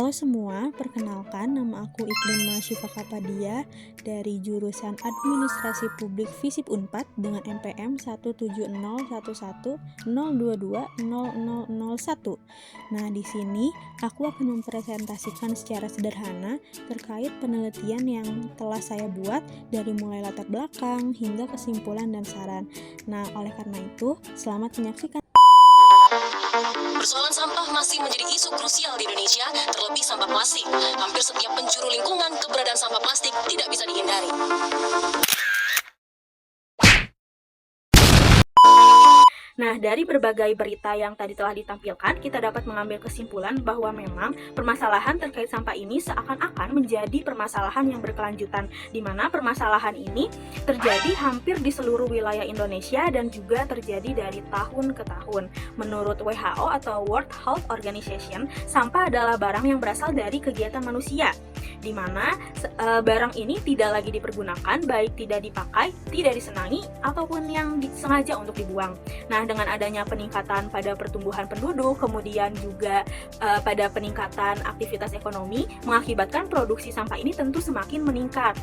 Halo semua, perkenalkan nama aku Iklimah Syifa Kapadia dari jurusan Administrasi Publik FISIP Unpad dengan NPM 1701102200001. Nah, di sini aku akan mempresentasikan secara sederhana terkait penelitian yang telah saya buat dari mulai latar belakang hingga kesimpulan dan saran. Nah, oleh karena itu, selamat menyaksikan. Persoalan sampah masih menjadi isu krusial di Indonesia, terlebih sampah plastik. Hampir setiap penjuru lingkungan, keberadaan sampah plastik tidak bisa dihindari. Nah, dari berbagai berita yang tadi telah ditampilkan, kita dapat mengambil kesimpulan bahwa memang permasalahan terkait sampah ini seakan-akan menjadi permasalahan yang berkelanjutan, di mana permasalahan ini terjadi hampir di seluruh wilayah Indonesia dan juga terjadi dari tahun ke tahun. Menurut WHO atau World Health Organization, sampah adalah barang yang berasal dari kegiatan manusia, di mana barang ini tidak lagi dipergunakan, baik tidak dipakai, tidak disenangi, ataupun yang sengaja untuk dibuang. Nah, dengan adanya peningkatan pada pertumbuhan penduduk, kemudian juga pada peningkatan aktivitas ekonomi, mengakibatkan produksi sampah ini tentu semakin meningkat.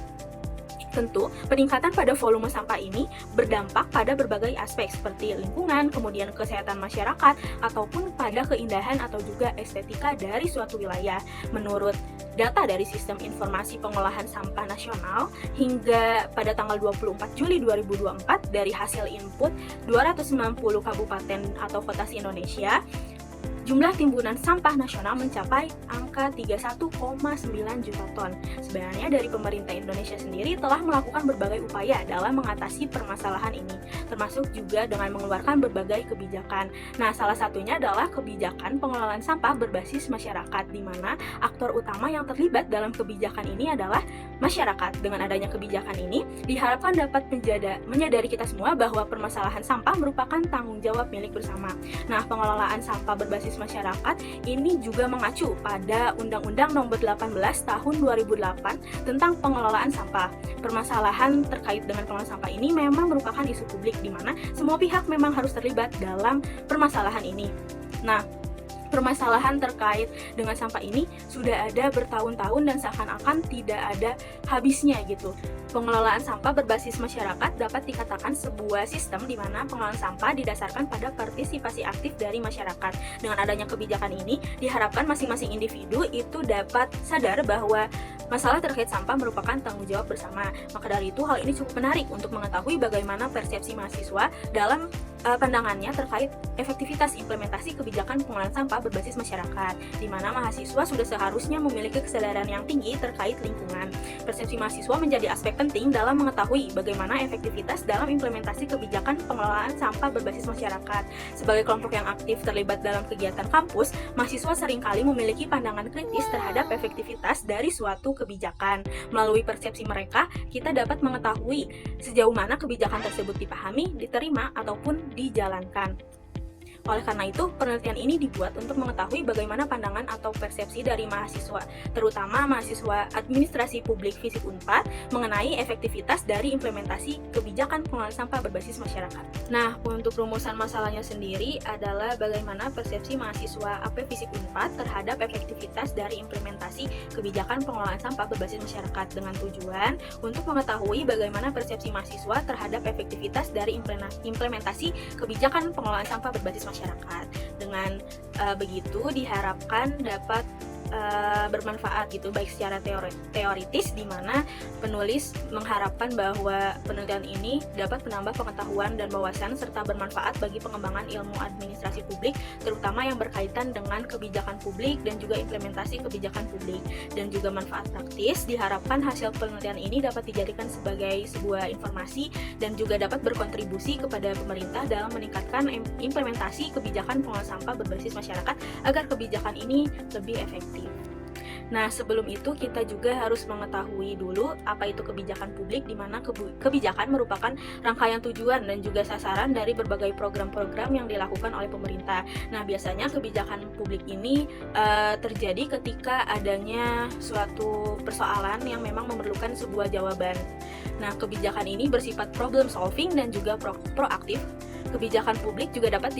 Tentu, peningkatan pada volume sampah ini berdampak pada berbagai aspek seperti lingkungan, kemudian kesehatan masyarakat, ataupun pada keindahan atau juga estetika dari suatu wilayah. Menurut data dari Sistem Informasi Pengolahan Sampah Nasional, hingga pada tanggal 24 Juli 2024, dari hasil input 290 kabupaten atau kota se-Indonesia, jumlah timbunan sampah nasional mencapai angka 31,9 juta ton. Sebenarnya dari pemerintah Indonesia sendiri telah melakukan berbagai upaya dalam mengatasi permasalahan ini, termasuk juga dengan mengeluarkan berbagai kebijakan. Nah, salah satunya adalah kebijakan pengelolaan sampah berbasis masyarakat, di mana aktor utama yang terlibat dalam kebijakan ini adalah masyarakat. Dengan adanya kebijakan ini, diharapkan dapat menyadari kita semua bahwa permasalahan sampah merupakan tanggung jawab milik bersama. Nah, pengelolaan sampah berbasis masyarakat ini juga mengacu pada Undang-Undang Nomor 18 Tahun 2008 tentang pengelolaan sampah. Permasalahan terkait dengan pengelolaan sampah ini memang merupakan isu publik, di mana semua pihak memang harus terlibat dalam permasalahan ini. Nah, permasalahan terkait dengan sampah ini sudah ada bertahun-tahun dan seakan-akan tidak ada habisnya gitu. Pengelolaan sampah berbasis masyarakat dapat dikatakan sebuah sistem di mana pengelolaan sampah didasarkan pada partisipasi aktif dari masyarakat. Dengan adanya kebijakan ini, diharapkan masing-masing individu itu dapat sadar bahwa masalah terkait sampah merupakan tanggung jawab bersama. Maka dari itu, hal ini cukup menarik untuk mengetahui bagaimana persepsi mahasiswa dalam pandangannya terkait efektivitas implementasi kebijakan pengelolaan sampah berbasis masyarakat, di mana mahasiswa sudah seharusnya memiliki kesadaran yang tinggi terkait lingkungan. Persepsi mahasiswa menjadi aspek penting dalam mengetahui bagaimana efektivitas dalam implementasi kebijakan pengelolaan sampah berbasis masyarakat. Sebagai kelompok yang aktif terlibat dalam kegiatan kampus, mahasiswa seringkali memiliki pandangan kritis terhadap efektivitas dari suatu kebijakan. Melalui persepsi mereka, kita dapat mengetahui sejauh mana kebijakan tersebut dipahami, diterima, ataupun dijalankan. Oleh karena itu, penelitian ini dibuat untuk mengetahui bagaimana pandangan atau persepsi dari mahasiswa, terutama mahasiswa Administrasi Publik FISIP Unpad, mengenai efektivitas dari implementasi kebijakan pengelolaan sampah berbasis masyarakat. Nah, untuk rumusan masalahnya sendiri adalah bagaimana persepsi mahasiswa AP FISIP Unpad terhadap efektivitas dari implementasi kebijakan pengelolaan sampah berbasis masyarakat, dengan tujuan untuk mengetahui bagaimana persepsi mahasiswa terhadap efektivitas dari implementasi kebijakan pengelolaan sampah berbasis masyarakat. Dengan begitu diharapkan dapat bermanfaat gitu, baik secara teoritis, di mana penulis mengharapkan bahwa penelitian ini dapat menambah pengetahuan dan wawasan serta bermanfaat bagi pengembangan ilmu administrasi publik, terutama yang berkaitan dengan kebijakan publik dan juga implementasi kebijakan publik. Dan juga manfaat praktis, diharapkan hasil penelitian ini dapat dijadikan sebagai sebuah informasi dan juga dapat berkontribusi kepada pemerintah dalam meningkatkan implementasi kebijakan pengelolaan sampah berbasis masyarakat agar kebijakan ini lebih efektif. Nah, sebelum itu kita juga harus mengetahui dulu apa itu kebijakan publik, di mana kebijakan merupakan rangkaian tujuan dan juga sasaran dari berbagai program-program yang dilakukan oleh pemerintah. Nah, biasanya kebijakan publik ini terjadi ketika adanya suatu persoalan yang memang memerlukan sebuah jawaban. Nah, kebijakan ini bersifat problem solving dan juga proaktif. kebijakan publik juga dapat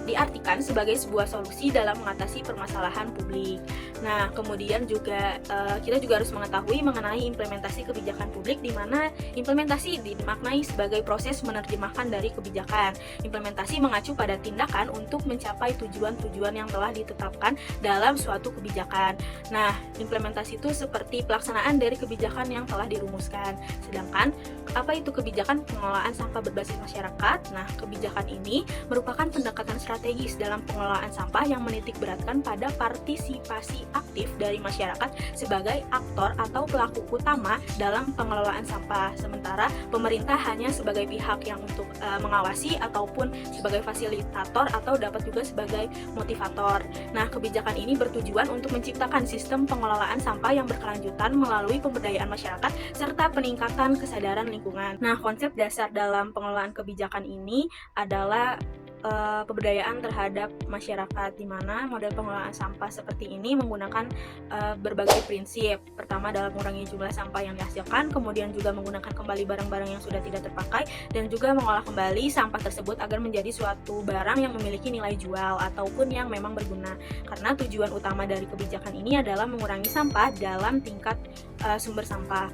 diartikan sebagai sebuah solusi dalam mengatasi permasalahan publik. Nah, kemudian juga kita juga harus mengetahui mengenai implementasi kebijakan publik, di mana implementasi dimaknai sebagai proses menerjemahkan dari kebijakan. Implementasi mengacu pada tindakan untuk mencapai tujuan-tujuan yang telah ditetapkan dalam suatu kebijakan. Nah, implementasi itu seperti pelaksanaan dari kebijakan yang telah dirumuskan. Sedangkan apa itu kebijakan pengelolaan sampah berbasis masyarakat? Nah, kebijakan ini merupakan pendekatan strategis dalam pengelolaan sampah yang menitik beratkan pada partisipasi aktif dari masyarakat sebagai aktor atau pelaku utama dalam pengelolaan sampah. Sementara pemerintah hanya sebagai pihak yang untuk mengawasi ataupun sebagai fasilitator atau dapat juga sebagai motivator. Nah, kebijakan ini bertujuan untuk menciptakan sistem pengelolaan sampah yang berkelanjutan melalui pemberdayaan masyarakat serta peningkatan kesadaran lingkungan. Nah, konsep dasar dalam pengelolaan kebijakan ini adalah pemberdayaan terhadap masyarakat, di mana model pengelolaan sampah seperti ini menggunakan berbagai prinsip. Pertama adalah mengurangi jumlah sampah yang dihasilkan, kemudian juga menggunakan kembali barang-barang yang sudah tidak terpakai, dan juga mengolah kembali sampah tersebut agar menjadi suatu barang yang memiliki nilai jual ataupun yang memang berguna. Karena tujuan utama dari kebijakan ini adalah mengurangi sampah dalam tingkat sumber sampah.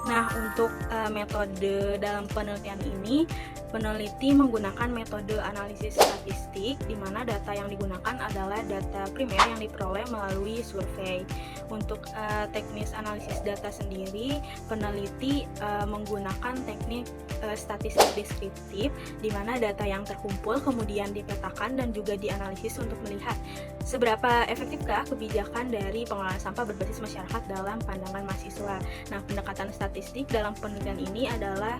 Nah, untuk metode dalam penelitian ini, peneliti menggunakan metode analisis statistik, di mana data yang digunakan adalah data primer yang diperoleh melalui survei. Untuk teknis analisis data sendiri, peneliti menggunakan teknik statistik deskriptif, di mana data yang terkumpul kemudian dipetakan dan juga dianalisis untuk melihat seberapa efektifkah kebijakan dari pengelolaan sampah berbasis masyarakat dalam pandangan mahasiswa. Nah, pendekatan statistik dalam penelitian ini adalah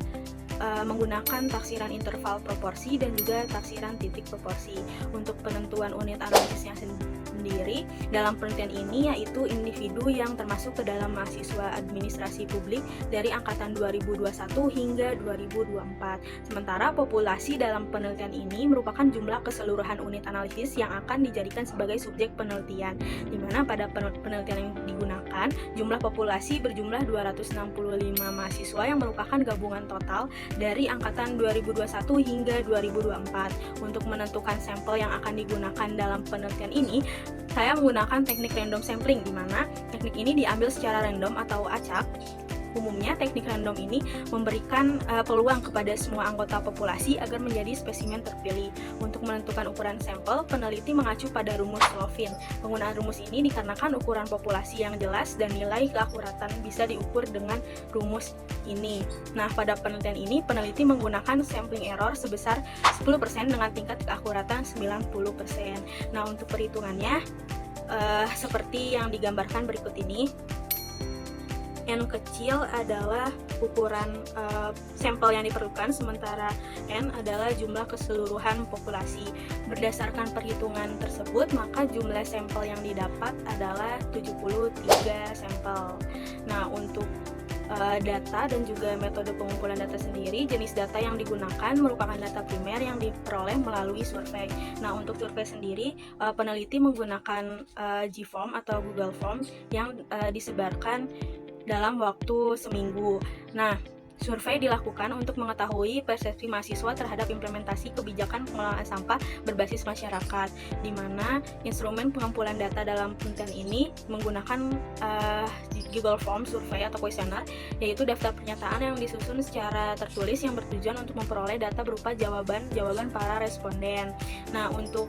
menggunakan taksiran interval proporsi dan juga taksiran titik proporsi. Untuk penentuan unit analisisnya sendiri dalam penelitian ini yaitu individu yang termasuk ke dalam mahasiswa administrasi publik dari angkatan 2021 hingga 2024. Sementara populasi dalam penelitian ini merupakan jumlah keseluruhan unit analisis yang akan dijadikan sebagai subjek penelitian, di mana pada penelitian yang digunakan jumlah populasi berjumlah 265 mahasiswa yang merupakan gabungan total dari angkatan 2021 hingga 2024. Untuk menentukan sampel yang akan digunakan dalam penelitian ini, saya menggunakan teknik random sampling, di mana teknik ini diambil secara random atau acak. Umumnya, teknik random ini memberikan peluang kepada semua anggota populasi agar menjadi spesimen terpilih. Untuk menentukan ukuran sampel, peneliti mengacu pada rumus Slovin. Penggunaan rumus ini dikarenakan ukuran populasi yang jelas dan nilai keakuratan bisa diukur dengan rumus ini. Nah, pada penelitian ini, peneliti menggunakan sampling error sebesar 10% dengan tingkat keakuratan 90%. Nah, untuk perhitungannya, seperti yang digambarkan berikut ini. N kecil adalah ukuran sampel yang diperlukan, sementara N adalah jumlah keseluruhan populasi. Berdasarkan perhitungan tersebut, maka jumlah sampel yang didapat adalah 73 sampel. Nah, untuk data dan juga metode pengumpulan data sendiri, jenis data yang digunakan merupakan data primer yang diperoleh melalui survei. Nah, untuk survei sendiri, peneliti menggunakan Gform atau Google Form yang disebarkan dalam waktu seminggu. Nah, survei dilakukan untuk mengetahui persepsi mahasiswa terhadap implementasi kebijakan pengelolaan sampah berbasis masyarakat, di mana instrumen pengumpulan data dalam penelitian ini menggunakan Google Form survei atau kuesioner, yaitu daftar pernyataan yang disusun secara tertulis yang bertujuan untuk memperoleh data berupa jawaban para responden. Nah, untuk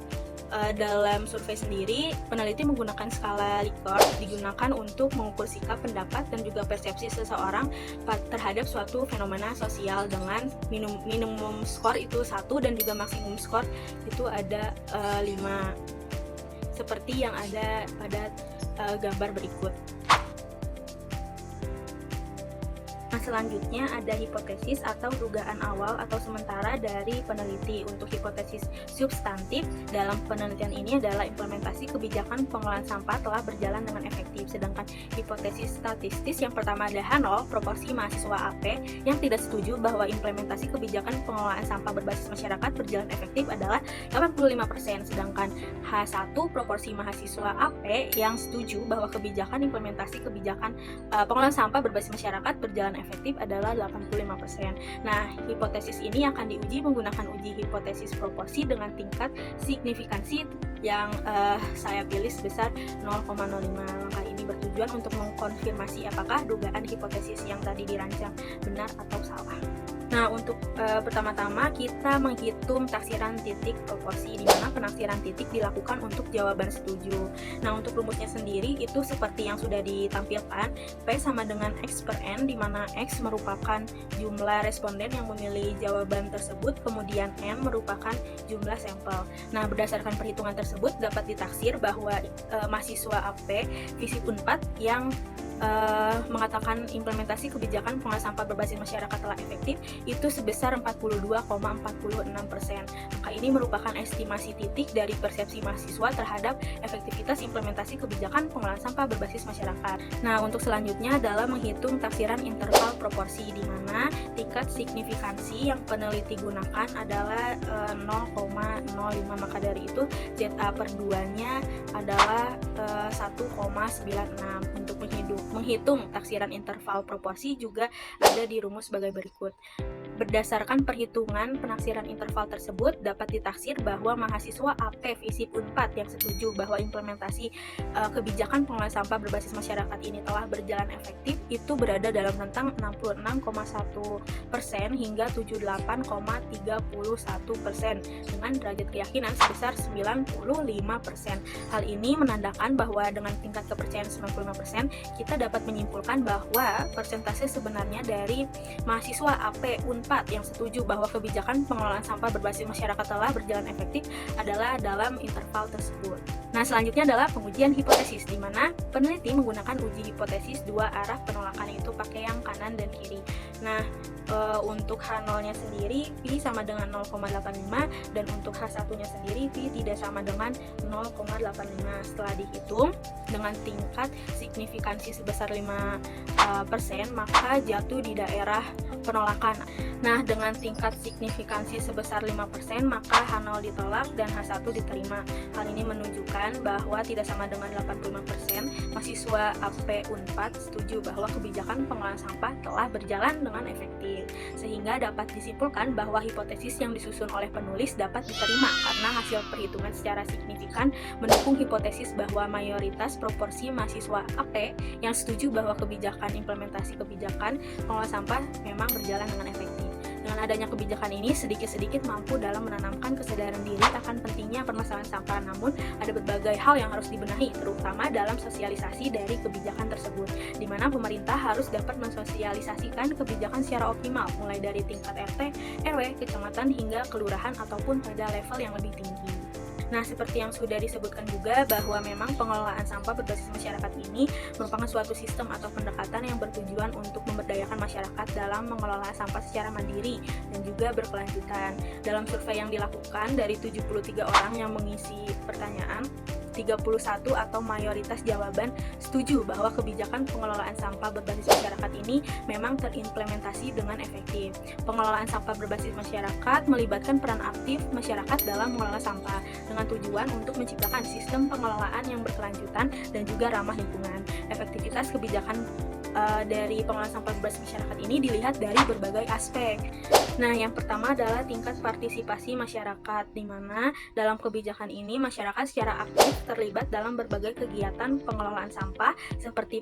dalam survei sendiri, peneliti menggunakan skala Likert digunakan untuk mengukur sikap, pendapat, dan juga persepsi seseorang terhadap suatu fenomena sosial dengan minimum skor itu 1 dan juga maksimum skor itu ada 5, seperti yang ada pada gambar berikut. Nah, selanjutnya ada hipotesis atau dugaan awal atau sementara dari peneliti. Untuk hipotesis substantif dalam penelitian ini adalah implementasi kebijakan pengelolaan sampah telah berjalan dengan efektif. Sedangkan hipotesis statistis yang pertama ada H0, proporsi mahasiswa AP yang tidak setuju bahwa implementasi kebijakan pengelolaan sampah berbasis masyarakat berjalan efektif adalah 85%. Sedangkan H1, proporsi mahasiswa AP yang setuju bahwa implementasi kebijakan pengelolaan sampah berbasis masyarakat berjalan efektif efektif adalah 85%. Nah, hipotesis ini akan diuji menggunakan uji hipotesis proporsi dengan tingkat signifikansi yang saya pilih sebesar 0,05. Langkah ini bertujuan untuk mengkonfirmasi apakah dugaan hipotesis yang tadi dirancang benar atau salah. Nah, untuk pertama-tama kita menghitung taksiran titik proporsi, di mana penaksiran titik dilakukan untuk jawaban setuju. Nah, untuk rumusnya sendiri itu seperti yang sudah ditampilkan, P sama dengan X per N, di mana X merupakan jumlah responden yang memilih jawaban tersebut, kemudian N merupakan jumlah sampel. Nah, berdasarkan perhitungan tersebut dapat ditaksir bahwa mahasiswa AP FISIP Unpad yang mengatakan implementasi kebijakan pengelolaan sampah berbasis masyarakat telah efektif itu sebesar 42,46%. Angka ini merupakan estimasi titik dari persepsi mahasiswa terhadap efektivitas implementasi kebijakan pengelolaan sampah berbasis masyarakat. Nah, untuk selanjutnya adalah menghitung taksiran interval proporsi, di mana tingkat signifikansi yang peneliti gunakan adalah 0,05, maka dari itu ZA per 2-nya adalah 1,96. Untuk menghitung taksiran interval proporsi juga ada di rumus sebagai berikut. Berdasarkan perhitungan penaksiran interval tersebut dapat ditaksir bahwa mahasiswa AP FISIP Unpad yang setuju bahwa implementasi kebijakan pengelolaan sampah berbasis masyarakat ini telah berjalan efektif itu berada dalam rentang 66,1% hingga 78,31% dengan derajat keyakinan sebesar 95%. Hal ini menandakan bahwa dengan tingkat kepercayaan 95% kita dapat menyimpulkan bahwa persentase sebenarnya dari mahasiswa AP Unpad yang setuju bahwa kebijakan pengelolaan sampah berbasis masyarakat telah berjalan efektif adalah dalam interval tersebut. Nah, selanjutnya adalah pengujian hipotesis, di mana peneliti menggunakan uji hipotesis dua arah penolakan, itu pakai yang kanan dan kiri. Nah, untuk H0-nya sendiri Pi sama dengan 0,85 dan untuk H1-nya sendiri Pi tidak sama dengan 0,85. Setelah dihitung dengan tingkat signifikansi sebesar 5%, maka jatuh di daerah penolakan. Nah, dengan tingkat signifikansi sebesar 5%, maka H0 ditolak dan H1 diterima. Hal ini menunjukkan bahwa tidak sama dengan 85% mahasiswa AP Unpad setuju bahwa kebijakan pengelolaan sampah telah berjalan dengan efektif. Sehingga dapat disimpulkan bahwa hipotesis yang disusun oleh penulis dapat diterima karena hasil perhitungan secara signifikan mendukung hipotesis bahwa mayoritas proporsi mahasiswa AP yang setuju bahwa implementasi kebijakan pengelolaan sampah memang berjalan dengan efektif. Dengan adanya kebijakan ini, sedikit-sedikit mampu dalam menanamkan kesadaran diri akan pentingnya permasalahan sampah. Namun, ada berbagai hal yang harus dibenahi, terutama dalam sosialisasi dari kebijakan tersebut, di mana pemerintah harus dapat mensosialisasikan kebijakan secara optimal, mulai dari tingkat RT, RW, kecamatan, hingga kelurahan ataupun pada level yang lebih tinggi. Nah, seperti yang sudah disebutkan juga bahwa memang pengelolaan sampah berbasis masyarakat ini merupakan suatu sistem atau pendekatan yang bertujuan untuk memberdayakan masyarakat dalam mengelola sampah secara mandiri dan juga berkelanjutan. Dalam survei yang dilakukan dari 73 orang yang mengisi pertanyaan, 31 atau mayoritas jawaban setuju bahwa kebijakan pengelolaan sampah berbasis masyarakat ini memang terimplementasi dengan efektif. Pengelolaan sampah berbasis masyarakat melibatkan peran aktif masyarakat dalam mengelola sampah dengan tujuan untuk menciptakan sistem pengelolaan yang berkelanjutan dan juga ramah lingkungan. Efektivitas kebijakan dari pengelolaan sampah berbasis masyarakat ini dilihat dari berbagai aspek. Nah, yang pertama adalah tingkat partisipasi masyarakat, di mana dalam kebijakan ini masyarakat secara aktif terlibat dalam berbagai kegiatan pengelolaan sampah seperti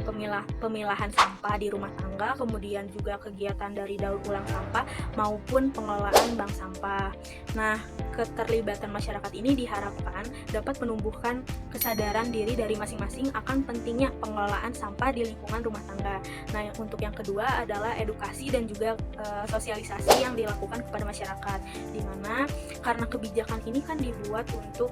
pemilahan sampah di rumah tangga, kemudian juga kegiatan dari daur ulang sampah maupun pengelolaan bank sampah. Nah, keterlibatan masyarakat ini diharapkan dapat menumbuhkan kesadaran diri dari masing-masing akan pentingnya pengelolaan sampah di lingkungan rumah tangga. Nah, untuk yang kedua adalah edukasi dan juga sosialisasi yang dilakukan kepada masyarakat, di mana karena kebijakan ini kan dibuat untuk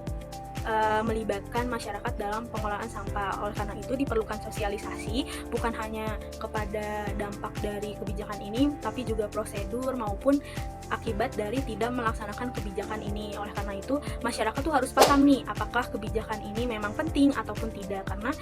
melibatkan masyarakat dalam pengelolaan sampah. Oleh karena itu diperlukan sosialisasi bukan hanya kepada dampak dari kebijakan ini, tapi juga prosedur maupun akibat dari tidak melaksanakan kebijakan ini. Oleh karena itu masyarakat tuh harus paham nih apakah kebijakan ini memang penting ataupun tidak, karena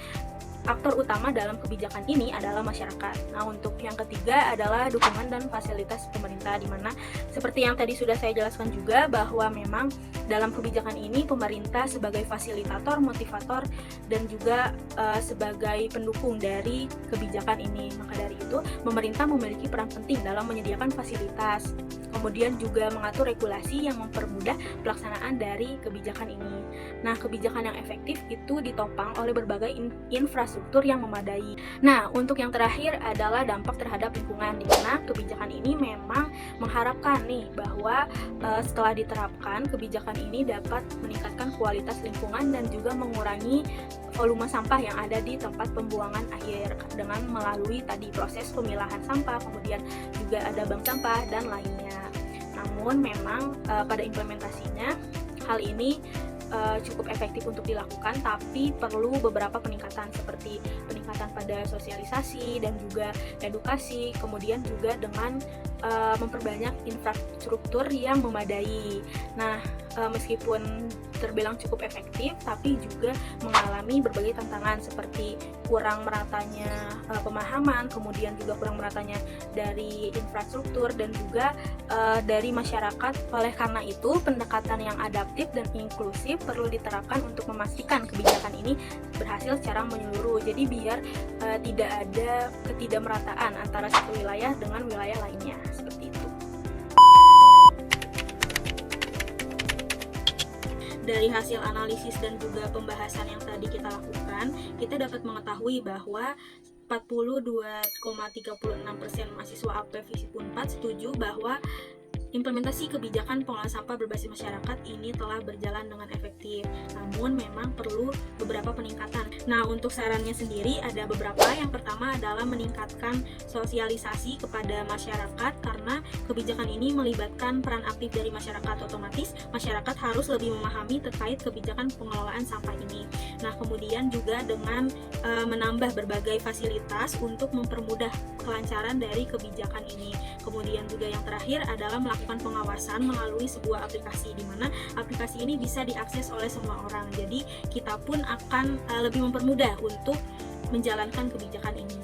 aktor utama dalam kebijakan ini adalah masyarakat. Nah, untuk yang ketiga adalah dukungan dan fasilitas pemerintah, di mana seperti yang tadi sudah saya jelaskan juga bahwa memang dalam kebijakan ini pemerintah sebagai fasilitator, motivator, dan juga sebagai pendukung dari kebijakan ini. Maka dari itu, pemerintah memiliki peran penting dalam menyediakan fasilitas, kemudian juga mengatur regulasi yang mempermudah pelaksanaan dari kebijakan ini. Nah, kebijakan yang efektif itu ditopang oleh berbagai infrastruktur yang memadai. Nah, untuk yang terakhir adalah dampak terhadap lingkungan, di mana kebijakan ini memang mengharapkan nih bahwa setelah diterapkan, kebijakan ini dapat meningkatkan kualitas lingkungan dan juga mengurangi volume sampah yang ada di tempat pembuangan akhir dengan melalui tadi proses pemilahan sampah, kemudian juga ada bank sampah dan lainnya. Namun memang pada implementasinya hal ini cukup efektif untuk dilakukan, tapi perlu beberapa peningkatan seperti peningkatan pada sosialisasi dan juga edukasi, kemudian juga dengan memperbanyak infrastruktur yang memadai. Nah, meskipun terbilang cukup efektif, tapi juga mengalami berbagai tantangan seperti kurang meratanya pemahaman, kemudian juga kurang meratanya dari infrastruktur dan juga dari masyarakat. Oleh karena itu, pendekatan yang adaptif dan inklusif perlu diterapkan untuk memastikan kebijakan ini berhasil secara menyeluruh. Jadi biar tidak ada ketidakmerataan antara satu wilayah dengan wilayah lainnya, seperti itu. Dari hasil analisis dan juga pembahasan yang tadi kita lakukan, kita dapat mengetahui bahwa 42,36% mahasiswa AP Visip Unpad setuju bahwa implementasi kebijakan pengelolaan sampah berbasis masyarakat ini telah berjalan dengan efektif. Namun memang perlu beberapa peningkatan. Nah, untuk sarannya sendiri ada beberapa. Yang pertama adalah meningkatkan sosialisasi kepada masyarakat, karena kebijakan ini melibatkan peran aktif dari masyarakat. Otomatis masyarakat harus lebih memahami terkait kebijakan pengelolaan sampah ini. Nah, kemudian juga dengan menambah berbagai fasilitas untuk mempermudah kelancaran dari kebijakan ini. Kemudian juga yang terakhir adalah melakukan pengawasan melalui sebuah aplikasi, di mana aplikasi ini bisa diakses oleh semua orang. Jadi kita pun akan lebih mempermudah untuk menjalankan kebijakan ini.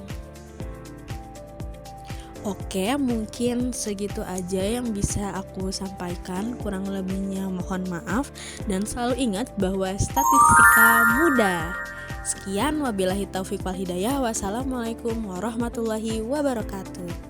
Oke, mungkin segitu aja yang bisa aku sampaikan. Kurang lebihnya mohon maaf, dan selalu ingat bahwa statistika mudah. Sekian, wabillahi taufiq wal hidayah. Wassalamualaikum warahmatullahi wabarakatuh.